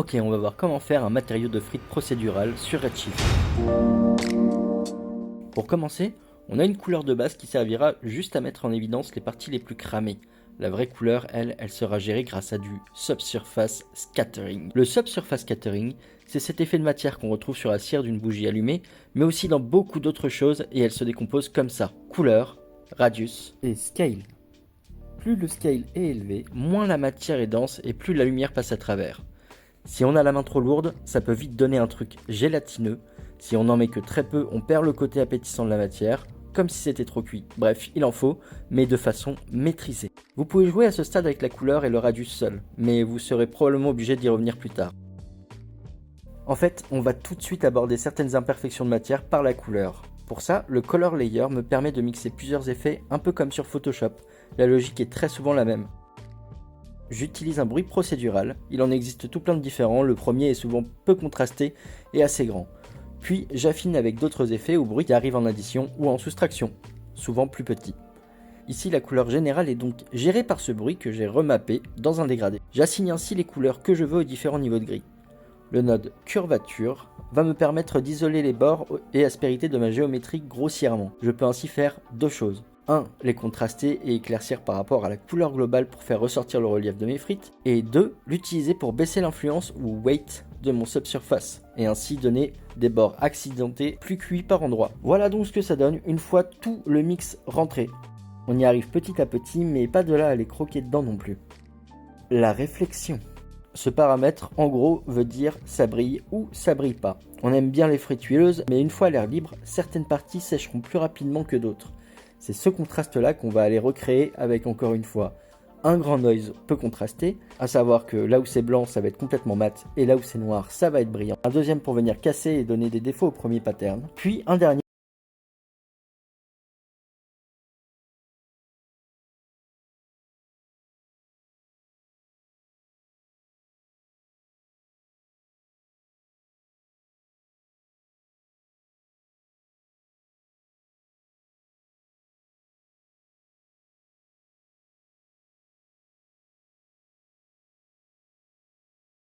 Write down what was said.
Ok, on va voir comment faire un matériau de frites procédural sur Redshift. Pour commencer, on a une couleur de base qui servira juste à mettre en évidence les parties les plus cramées. La vraie couleur, elle sera gérée grâce à du Subsurface Scattering. Le Subsurface Scattering, c'est cet effet de matière qu'on retrouve sur la cire d'une bougie allumée, mais aussi dans beaucoup d'autres choses, et elle se décompose comme ça. Couleur, radius et scale. Plus le scale est élevé, moins la matière est dense et plus la lumière passe à travers. Si on a la main trop lourde, ça peut vite donner un truc gélatineux. Si on n'en met que très peu, on perd le côté appétissant de la matière, comme si c'était trop cuit. Bref, il en faut, mais de façon maîtrisée. Vous pouvez jouer à ce stade avec la couleur et le radius seul, mais vous serez probablement obligé d'y revenir plus tard. En fait, on va tout de suite aborder certaines imperfections de matière par la couleur. Pour ça, le Color Layer me permet de mixer plusieurs effets, un peu comme sur Photoshop. La logique est très souvent la même. J'utilise un bruit procédural, il en existe tout plein de différents, le premier est souvent peu contrasté et assez grand. Puis j'affine avec d'autres effets au bruit qui arrive en addition ou en soustraction, souvent plus petit. Ici la couleur générale est donc gérée par ce bruit que j'ai remappé dans un dégradé. J'assigne ainsi les couleurs que je veux aux différents niveaux de gris. Le node curvature va me permettre d'isoler les bords et aspérités de ma géométrie grossièrement. Je peux ainsi faire deux choses. 1. Les contraster et éclaircir par rapport à la couleur globale pour faire ressortir le relief de mes frites. Et 2. L'utiliser pour baisser l'influence ou weight de mon subsurface et ainsi donner des bords accidentés plus cuits par endroits. Voilà donc ce que ça donne une fois tout le mix rentré. On y arrive petit à petit mais pas de là à aller croquer dedans non plus. La réflexion. Ce paramètre, en gros, veut dire ça brille ou ça brille pas. On aime bien les frites huileuses, mais une fois à l'air libre, certaines parties sécheront plus rapidement que d'autres. C'est ce contraste-là qu'on va aller recréer avec, encore une fois, un grand noise peu contrasté, à savoir que là où c'est blanc, ça va être complètement mat, et là où c'est noir, ça va être brillant. Un deuxième pour venir casser et donner des défauts au premier pattern. Puis un dernier